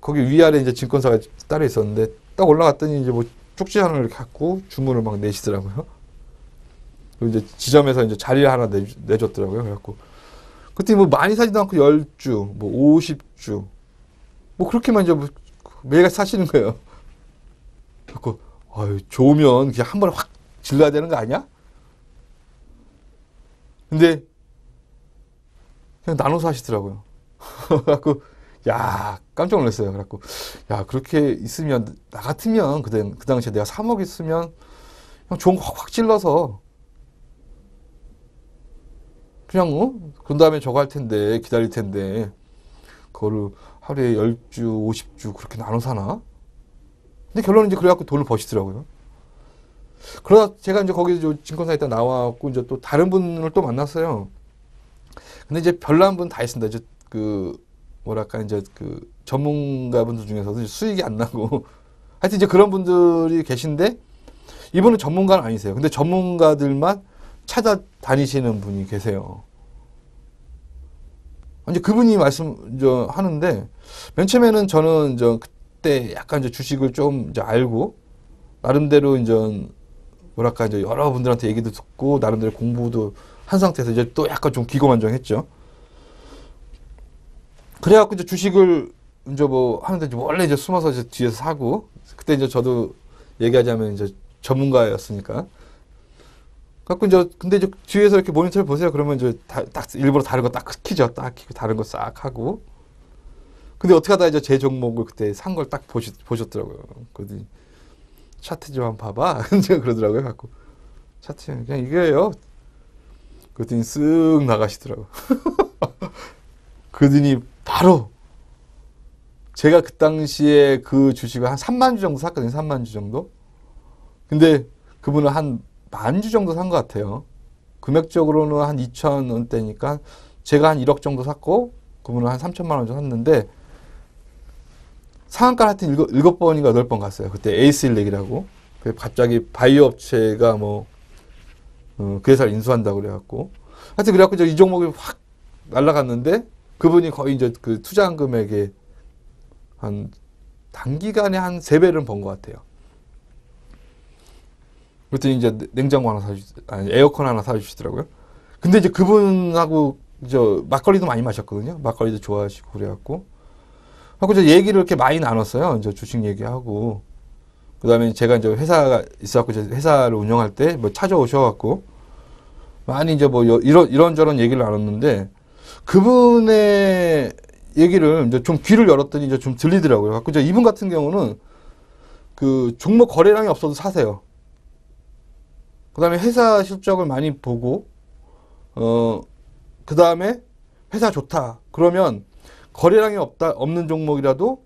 거기 위아래 이제 증권사가 따로 있었는데, 딱 올라갔더니 이제 뭐 쪽지 하나 이렇게 갖고 주문을 막 내시더라고요. 그리고 이제 지점에서 이제 자리를 하나 내줬더라고요. 그래갖고. 그때 뭐 많이 사지도 않고 10주, 뭐 50주, 뭐 그렇게만 이제 뭐 매일같이 사시는 거예요. 그래갖고, 좋으면 그냥 한 번에 확 질러야 되는 거 아니야? 근데 그냥 나눠서 하시더라고요. 그래갖고, 야, 깜짝 놀랐어요. 그래갖고, 야, 그렇게 있으면, 나 같으면, 그 당시에 내가 3억 있으면, 그냥 좋은 거 확 질러서, 그냥, 그런 다음에 저거 할 텐데, 기다릴 텐데, 그거를 하루에 10주, 50주 그렇게 나눠서 하나? 근데 결론은 이제 그래갖고 돈을 버시더라고요. 그러다 제가 이제 거기 증권사에 있다 나와갖고 이제 또 다른 분을 또 만났어요. 근데 이제 별난 분 다 있습니다. 이제 뭐랄까, 이제 전문가분들 중에서도 이제 수익이 안 나고. 하여튼 이제 그런 분들이 계신데, 이분은 전문가는 아니세요. 근데 전문가들만 찾아다니시는 분이 계세요. 이제 그분이 하는데, 맨 처음에는 저는 이제 그때 약간 이제 주식을 좀 이제 알고, 나름대로 이제, 뭐랄까, 이제 여러분들한테 얘기도 듣고, 나름대로 공부도 한 상태에서 이제 또 약간 좀 기고만장했죠. 그래갖고 이제 주식을 이제 뭐 하는데, 원래 이제 숨어서 이제 뒤에서 사고, 그때 이제 저도 얘기하자면 이제 전문가였으니까. 갖고 이제 근데 이제 뒤에서 이렇게 모니터를 보세요. 그러면 이제 딱 일부러 다른 거 딱 키죠. 딱 키고 다른 거 싹 하고. 근데 어떻게 하다 이제 제 종목을 그때 산 걸 딱 보셨더라고요. 그랬더니 차트 좀 한번 봐봐. 제가 그러더라고요. 갖고 차트 그냥 이거예요. 그랬더니 쓱 나가시더라고. 그러더니 바로 제가 그 당시에 그 주식을 한 3만 주 정도 샀거든요. 3만 주 정도. 근데 그분은 한 10,000주 정도 산 것 같아요. 금액적으로는 한 2,000원대니까 제가 한 1억 정도 샀고 그분은 한 3천만 원 정도 샀는데 상한가 하여튼 7번인가 8번 갔어요. 그때 에이스일렉이라고. 갑자기 바이오 업체가 그 회사를 인수한다고 그래갖고. 하여튼 그래갖고 이제 이 종목이 확 날아갔는데 그분이 거의 이제 그 투자한 금액에 한 단기간에 한 3배는 번 것 같아요. 그랬더니 이제 냉장고 하나 에어컨 하나 사주시더라고요. 근데 이제 그분하고 막걸리도 많이 마셨거든요. 막걸리도 좋아하시고 그래갖고. 하고 이제 얘기를 이렇게 많이 나눴어요. 이제 주식 얘기하고. 그 다음에 제가 이제 회사가 있어갖고 이제 회사를 운영할 때 뭐 찾아오셔갖고 많이 이제 뭐 이런저런 얘기를 나눴는데 그분의 얘기를 이제 좀 귀를 열었더니 이제 좀 들리더라고요. 갖고 이제 이분 같은 경우는 그 종목 거래량이 없어도 사세요. 그 다음에 회사 실적을 많이 보고, 그 다음에 회사 좋다. 그러면 거래량이 없는 종목이라도,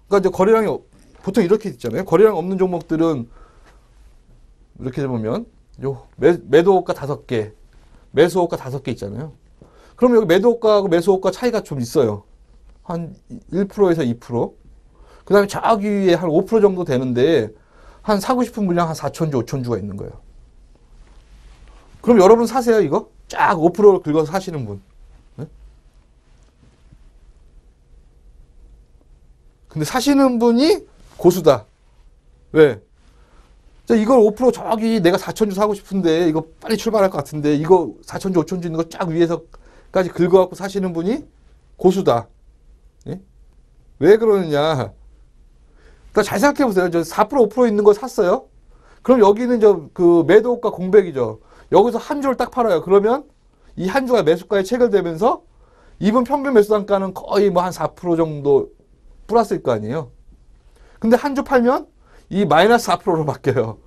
그러니까 이제 거래량이 보통 이렇게 있잖아요. 거래량 없는 종목들은 이렇게 보면, 매도호가 5개, 매수호가 5개 있잖아요. 그럼 여기 매도호가하고 매수호가 차이가 좀 있어요. 한 1%에서 2%. 그 다음에 저기 위에 한 5% 정도 되는데, 한 사고 싶은 물량 한 4,000주, 5,000주가 있는 거예요. 그럼 여러분 사세요, 이거? 쫙 5% 긁어서 사시는 분. 네? 근데 사시는 분이 고수다. 왜? 이걸 5% 저기 내가 4,000주 사고 싶은데 이거 빨리 출발할 것 같은데 이거 4,000주, 5,000주 있는 거 쫙 위에서까지 긁어갖고 사시는 분이 고수다. 예? 왜 그러느냐? 잘 생각해 보세요. 4% 5% 있는 거 샀어요. 그럼 여기는 그 매도가 공백이죠. 여기서 한 주를 딱 팔아요. 그러면 이 한 주가 매수가에 체결되면서 이분 평균 매수 단가는 거의 뭐 한 4% 정도 플러스일 거 아니에요. 근데 한 주 팔면 이 마이너스 4%로 바뀌어요.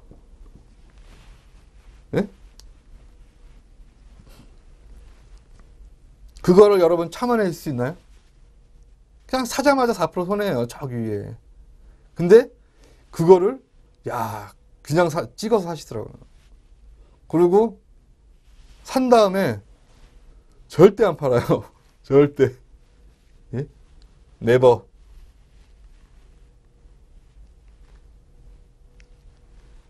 예? 그거를 여러분 참아낼 수 있나요? 그냥 사자마자 4% 손해예요. 저기 위에. 근데 그거를 야 그냥 찍어서 사시더라고요. 그리고 산 다음에 절대 안 팔아요. 절대. 예? 네버.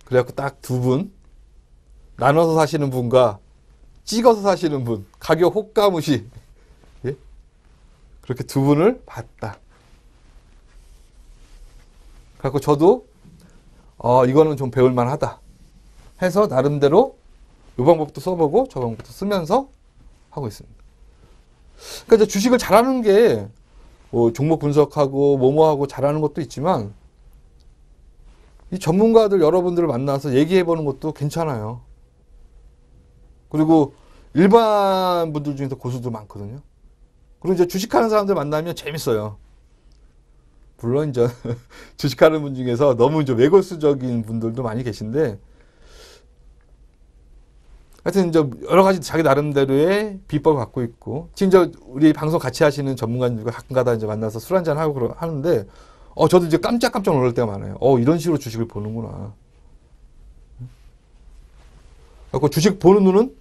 그래갖고 딱 두 분, 나눠서 사시는 분과 찍어서 사시는 분, 가격 호가무시. 예? 그렇게 두 분을 봤다. 그래갖고 저도 이거는 좀 배울만 하다 해서 나름대로 이 방법도 써보고 저 방법도 쓰면서 하고 있습니다. 그러니까 이제 주식을 잘하는 게 뭐 종목 분석하고 뭐뭐하고 잘하는 것도 있지만 이 전문가들 여러분들을 만나서 얘기해보는 것도 괜찮아요. 그리고 일반 분들 중에서 고수도 많거든요. 그리고 이제 주식하는 사람들 만나면 재밌어요. 물론 이제 주식하는 분 중에서 너무 이제 외골수적인 분들도 많이 계신데 하여튼 이제 여러 가지 자기 나름대로의 비법을 갖고 있고 지금 이제 우리 방송 같이 하시는 전문가님들과 가끔가다 이제 만나서 술 한잔 하고 하는데 저도 이제 깜짝깜짝 놀랄 때가 많아요. 이런 식으로 주식을 보는구나. 그래서 주식 보는 눈은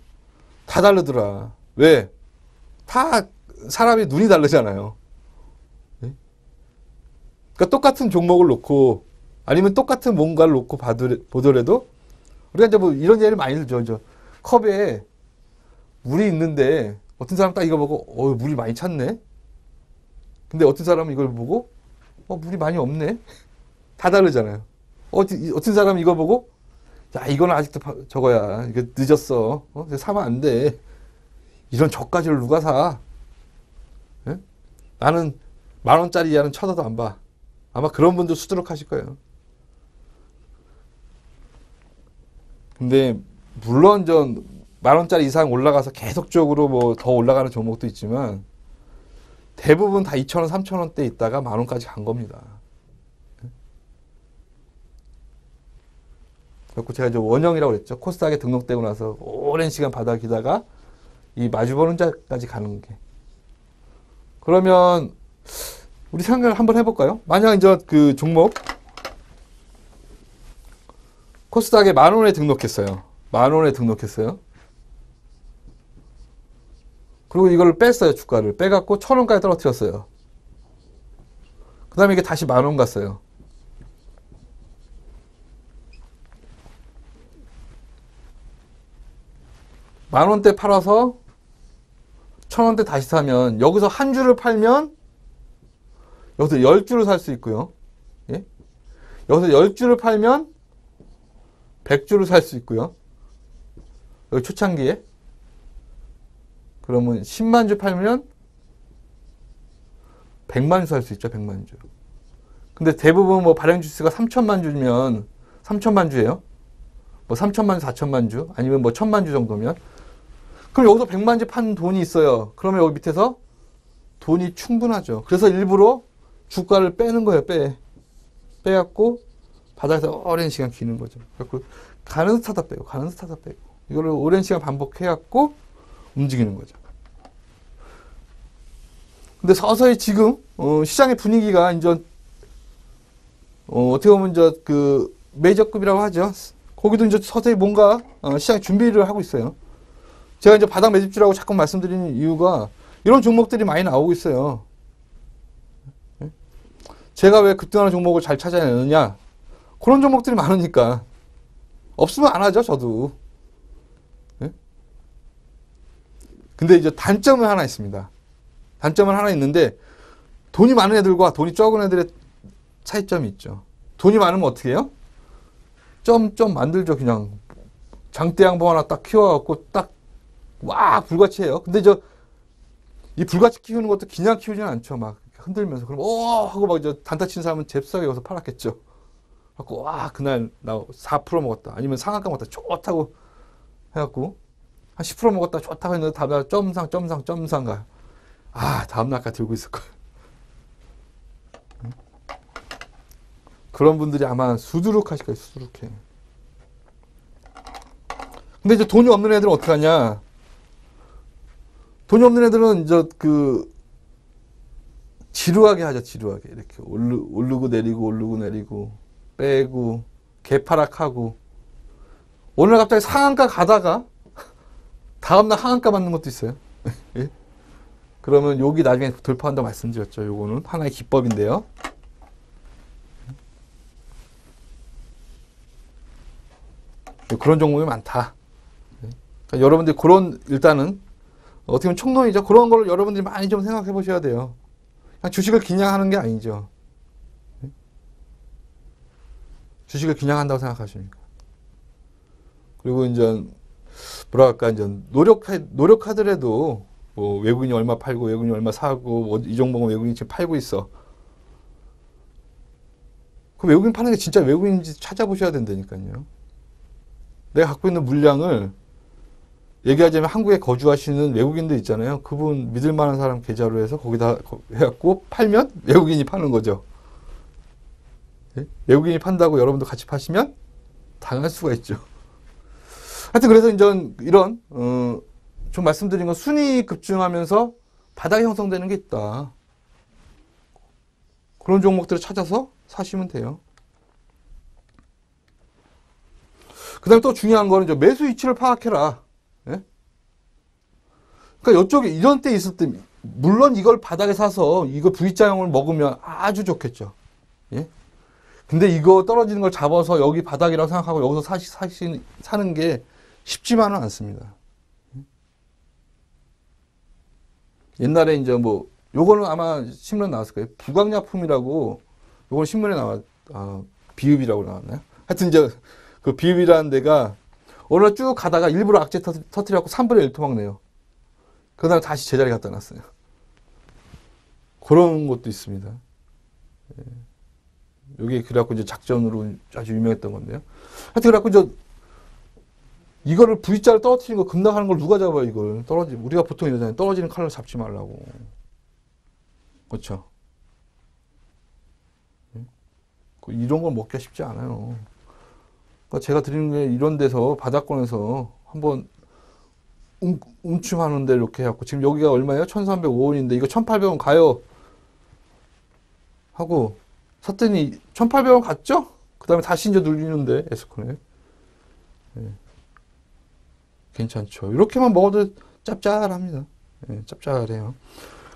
다 다르더라. 왜? 다 사람의 눈이 다르잖아요. 그러니까 똑같은 종목을 놓고 아니면 똑같은 뭔가를 놓고 보더라도 우리가 이제 뭐 이런 예를 많이 들죠. 컵에 물이 있는데 어떤 사람 딱 이거 보고 물이 많이 찼네. 근데 어떤 사람은 이걸 보고 물이 많이 없네. 다 다르잖아요. 어떤 사람은 이거 보고 야 이거는 아직도 저거야. 이거 늦었어. 사면 안 돼. 이런 저가지를 누가 사? 예? 나는 10,000원짜리 이하는 쳐다도 안 봐. 아마 그런 분들 수두룩하실 거예요. 근데 물론 10,000원짜리 이상 올라가서 계속적으로 뭐 더 올라가는 종목도 있지만 대부분 다 2,000원, 3,000원대 있다가 10,000원까지 간 겁니다. 그래서 제가 이제 원형이라고 그랬죠. 코스닥에 등록되고 나서 오랜 시간 바닥이다가 이 마주보는 자까지 가는 게. 그러면 우리 생각을 한번 해볼까요? 만약 이제 그 종목 코스닥에 10,000원에 등록했어요. 10,000원에 등록했어요. 그리고 이걸 뺐어요. 주가를 빼갖고 1,000원까지 떨어뜨렸어요. 그 다음에 이게 다시 10,000원 갔어요. 만원대 팔아서 1,000원대 다시 사면 여기서 한 주를 팔면 여기서 10주를 살 수 있고요. 예? 여기서 10주를 팔면 100주를 살 수 있고요. 여기 초창기에 그러면 10만 주 팔면 100만 주 살 수 있죠. 100만 주. 근데 대부분 뭐 발행 주수가 3천만 주면 3천만 주예요. 뭐 3천만 주, 4천만 주 아니면 뭐 1,000만 주 정도면 그럼 여기서 100만 주 판 돈이 있어요. 그러면 여기 밑에서 돈이 충분하죠. 그래서 일부러 주가를 빼는 거예요. 빼갖고 바닥에서 오랜 시간 기는 거죠. 그래갖고 가는 듯 하다 빼고 가는 듯 하다 빼고 이거를 오랜 시간 반복해갖고 움직이는 거죠. 근데 서서히 지금 시장의 분위기가 이제 어떻게 보면 이제 그 메이저급이라고 하죠. 거기도 이제 서서히 뭔가 시장이 준비를 하고 있어요. 제가 이제 바닥 매집주라고 자꾸 말씀드리는 이유가 이런 종목들이 많이 나오고 있어요. 제가 왜 급등하는 종목을 잘 찾아내느냐? 그런 종목들이 많으니까. 없으면 안 하죠, 저도. 근데 이제 단점은 하나 있습니다. 단점은 하나 있는데 돈이 많은 애들과 돈이 적은 애들의 차이점이 있죠. 돈이 많으면 어떻게 해요? 점 만들죠. 그냥 장대 양봉 하나 딱 키워갖고 딱 와 불같이 해요. 근데 이 불같이 키우는 것도 그냥 키우지는 않죠. 막 흔들면서 그럼 하고 막 단타 치는 사람은 잽싸게 여기서 팔았겠죠. 갖고 와 그날 나 4% 먹었다. 아니면 상한가 먹었다. 좋다고 해갖고 한 10% 먹었다. 좋다고 했는데 다음날 점상 가요. 다음날 아까 들고 있을 거예요. 그런 분들이 아마 수두룩하실 거예요. 수두룩해. 근데 이제 돈이 없는 애들은 어떻게 하냐? 돈이 없는 애들은 이제 그 지루하게 하죠. 지루하게 이렇게 오르고 내리고 빼고 개파락하고 오늘 갑자기 상한가 가다가 다음날 하한가 맞는 것도 있어요. 예? 그러면 여기 나중에 돌파한다고 말씀드렸죠. 요거는 하나의 기법인데요. 그런 종목이 많다. 그러니까 여러분들 그런 일단은 어떻게 보면 총론이죠. 그런 걸 여러분들이 많이 좀 생각해 보셔야 돼요. 그냥 주식을 그냥 게 아니죠. 주식을 그냥 한다고 생각하십니까? 그리고 이제 뭐랄까 이제 노력하더라도 뭐 외국인이 얼마 팔고 외국인이 얼마 사고 뭐 이 종목은 외국인이 지금 팔고 있어. 그 외국인 파는 게 진짜 외국인인지 찾아보셔야 된다니까요. 내가 갖고 있는 물량을 얘기하자면 한국에 거주하시는 외국인들 있잖아요. 그분 믿을 만한 사람 계좌로 해서 거기다 해갖고 팔면 외국인이 파는 거죠. 예? 외국인이 판다고 여러분도 같이 파시면 당할 수가 있죠. 하여튼 그래서 이제 이런 좀 말씀드린 건 순위 급증하면서 바닥이 형성되는 게 있다. 그런 종목들을 찾아서 사시면 돼요. 그 다음에 또 중요한 거는 이제 매수 위치를 파악해라. 예? 그러니까 이쪽에 이런 때 있을 때 물론 이걸 바닥에 사서 이거 V자형을 먹으면 아주 좋겠죠. 예? 근데 이거 떨어지는 걸 잡아서 여기 바닥이라고 생각하고 여기서 사는 게 쉽지만은 않습니다. 옛날에 이제 뭐 요거는 아마 신문에 나왔을 거예요. 부강약품이라고 요거는 신문에 비읍이라고 나왔나요? 하여튼 이제 그 비읍이라는 데가 어느 날 쭉 가다가 일부러 악재 터뜨려갖고 3분의 1 토막 내요. 그 다음에 다시 제자리 갖다 놨어요. 그런 것도 있습니다. 여기 그래갖고 이제 작전으로 아주 유명했던 건데요. 하여튼 그래갖고 이제 이거를 V자를 떨어뜨리는 거 급락하는 걸 누가 잡아요, 이걸. 우리가 보통 이러잖아요. 떨어지는 칼을 잡지 말라고. 그렇죠? 이런 걸 먹기가 쉽지 않아요. 그러니까 제가 드리는 게 이런 데서 바닥권에서 한번 움춤하는데 이렇게 해갖고 지금 여기가 얼마예요? 1305원인데 이거 1800원 가요. 하고 샀더니 1800원 갔죠? 그 다음에 다시 이제 눌리는데 에스콘에. 예. 괜찮죠. 이렇게만 먹어도 짭짤합니다. 예, 짭짤해요.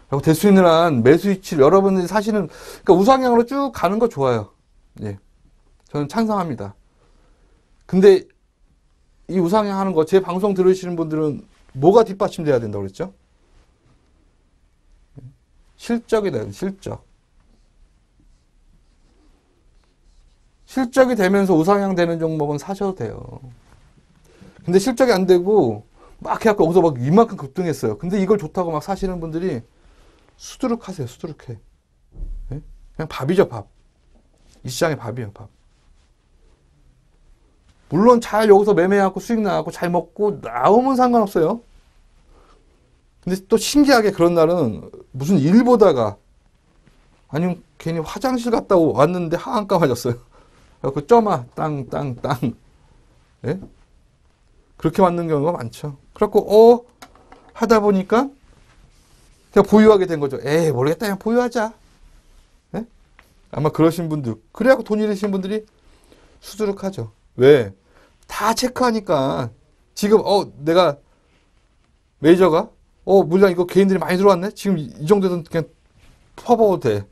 그리고 될 수 있는 한 매수 위치를 여러분들이 사시는, 그러니까 우상향으로 쭉 가는 거 좋아요. 예. 저는 찬성합니다. 근데 이 우상향 하는 거, 제 방송 들으시는 분들은 뭐가 뒷받침돼야 된다고 그랬죠? 실적이 돼야 돼, 실적. 실적이 되면서 우상향 되는 종목은 사셔도 돼요. 근데 실적이 안 되고 막 해갖고 여기서 막 이만큼 급등했어요. 근데 이걸 좋다고 막 사시는 분들이 수두룩 하세요. 수두룩해. 네? 그냥 밥이죠, 밥. 이 시장의 밥이에요, 밥. 물론 잘 여기서 매매하고 수익 나고 잘 먹고 나오면 상관없어요. 근데 또 신기하게 그런 날은 무슨 일 보다가 아니면 괜히 화장실 갔다 왔는데 하한가 맞았어요. 그래갖고 점아 땅. 예? 그렇게 맞는 경우가 많죠. 그래갖고 하다 보니까 그냥 보유하게 된 거죠. 에이 모르겠다 그냥 보유하자. 예? 아마 그러신 분들, 그래갖고 돈 잃으신 분들이 수두룩하죠. 왜? 다 체크하니까 지금 내가 메이저가 물량 이거 개인들이 많이 들어왔네. 지금 이 정도는 그냥 퍼버도 돼.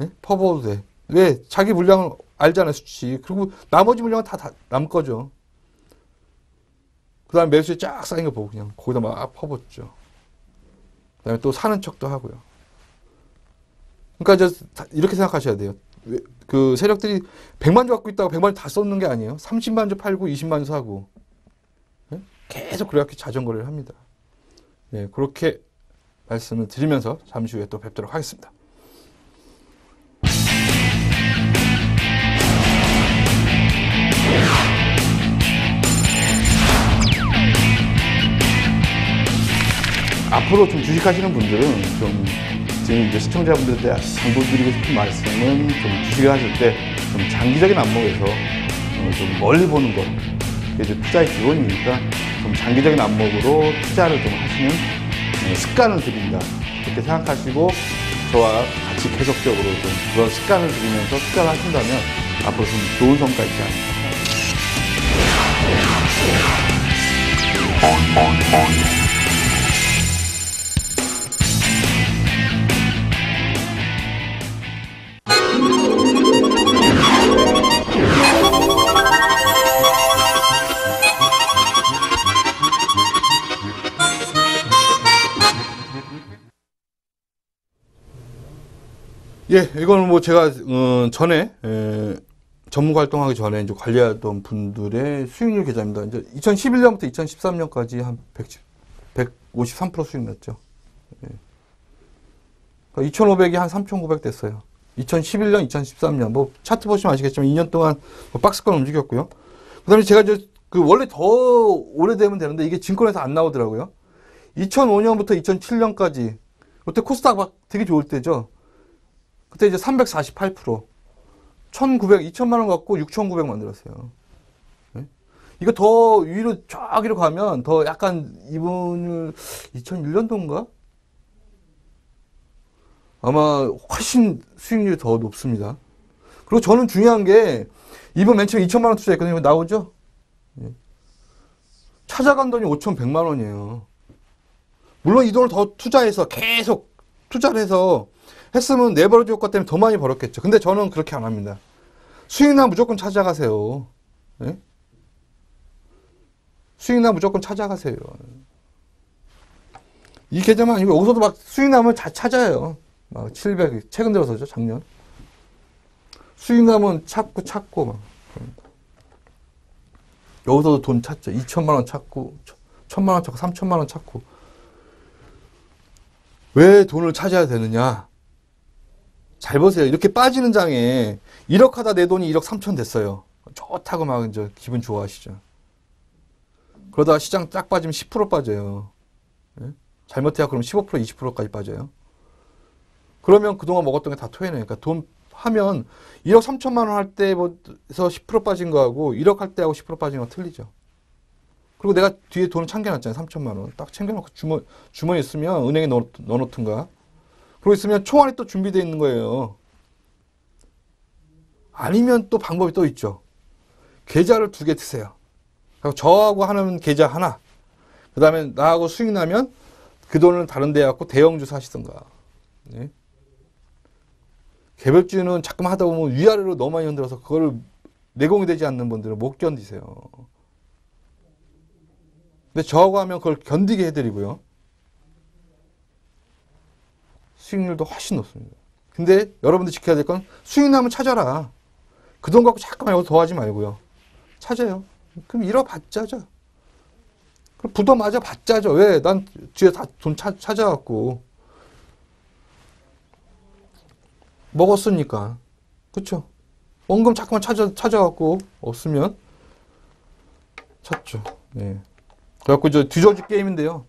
예? 퍼버도 돼. 왜? 자기 물량을 알잖아요, 수치. 그리고 나머지 물량은 다 남 거죠. 그 다음에 매수에 쫙 쌓인 거 보고 그냥 거기다 막 퍼붓죠. 그 다음에 또 사는 척도 하고요. 그러니까 이제 이렇게 생각하셔야 돼요. 그 세력들이 100만 주 갖고 있다고 100만 주 다 쏟는 게 아니에요. 30만 주 팔고 20만 주 사고. 예? 계속 그렇게 자전거를 합니다. 예, 그렇게 말씀을 드리면서 잠시 후에 또 뵙도록 하겠습니다. 앞으로 좀 주식하시는 분들은 좀 지금 이제 시청자분들한테 당부드리고 싶은 말씀은 좀 주식을 하실 때 좀 장기적인 안목에서 좀 멀리 보는 것. 이게 이제 투자의 기본이니까 좀 장기적인 안목으로 투자를 좀 하시는 습관을 들인다. 그렇게 생각하시고 저와 같이 계속적으로 좀 그런 습관을 들이면서 투자를 하신다면 앞으로 좀 좋은 성과 있지 않을까. 예, 이거는 뭐 제가 전에 전문가 활동하기 전에 이제 관리하던 분들의 수익률 계좌입니다. 이제 2011년부터 2013년까지 한 153% 수익 났죠. 예. 그러니까 2,500이 한 3,900 됐어요. 2011년, 2013년 뭐 차트 보시면 아시겠지만 2년 동안 뭐 박스권 움직였고요. 그다음에 제가 이제 그 원래 더 오래되면 되는데 이게 증권에서 안 나오더라고요. 2005년부터 2007년까지 그때 코스닥 막 되게 좋을 때죠. 그때 이제 348%, 2천만 원 갖고 6,900 만들었어요. 네? 이거 더 위로 쫙 위로 가면 더 약간 이분을 2001년도인가? 아마 훨씬 수익률이 더 높습니다. 그리고 저는 중요한 게 이번 맨 처음에 2천만 원 투자했거든요. 나오죠? 네. 찾아간 돈이 5,100만 원이에요. 물론 이 돈을 더 투자해서 계속 투자를 해서 했으면 네버리지 효과 때문에 더 많이 벌었겠죠. 근데 저는 그렇게 안 합니다. 수익나 무조건 찾아가세요. 네? 수익나 무조건 찾아가세요. 이 계좌만 아니고 여기서도 막 수익남을 다 찾아요. 막 700, 최근 들어서죠, 작년. 수익남은 찾고 막. 여기서도 돈 찾죠. 2천만 원 찾고, 1,000만 원 찾고, 3천만 원 찾고. 왜 돈을 찾아야 되느냐? 잘 보세요. 이렇게 빠지는 장에 1억 하다 내 돈이 1억 3천 됐어요. 좋다고 막 이제 기분 좋아하시죠. 그러다가 시장 딱 빠지면 10% 빠져요. 예? 잘못해야 그럼 15%, 20%까지 빠져요. 그러면 그동안 먹었던 게 다 토해내요. 그러니까 돈 하면 1억 3천만 원 할 때에서 10% 빠진 거하고 1억 할 때하고 10% 빠진 거 틀리죠. 그리고 내가 뒤에 돈을 챙겨놨잖아요. 3천만 원. 딱 챙겨놓고 주머니에 있으면 은행에 넣어놓든가. 그러고 있으면 초안이 또 준비되어 있는 거예요. 아니면 또 방법이 또 있죠. 계좌를 2개 트세요. 그리고 저하고 하는 계좌 하나. 그 다음에 나하고 수익 나면 그 돈을 다른 데 갖고 대형주 사시던가. 네? 개별주는 자꾸 하다 보면 위아래로 너무 많이 흔들어서 그걸 내공이 되지 않는 분들은 못 견디세요. 근데 저하고 하면 그걸 견디게 해드리고요. 수익률도 훨씬 높습니다. 근데 여러분들 지켜야 될 건 수익 나면 찾아라. 그 돈 갖고 자꾸만 여기서 더 하지 말고요. 찾아요. 그럼 잃어봤자죠. 그럼 부도 맞아 봤자죠. 왜? 난 뒤에 다 돈 찾아갖고 먹었으니까. 그쵸? 원금 자꾸만 찾아갖고 없으면 찾죠. 네. 그래갖고 이제 뒤져줄 게임인데요.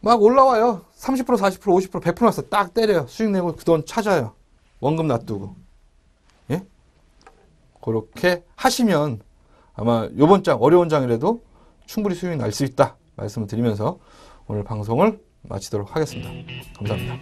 막 올라와요. 30%, 40%, 50%, 100% 났어. 딱 때려요. 수익 내고 그 돈 찾아요. 원금 놔두고. 예? 그렇게 하시면 아마 요번 장, 어려운 장이라도 충분히 수익이 날 수 있다. 말씀을 드리면서 오늘 방송을 마치도록 하겠습니다. 감사합니다.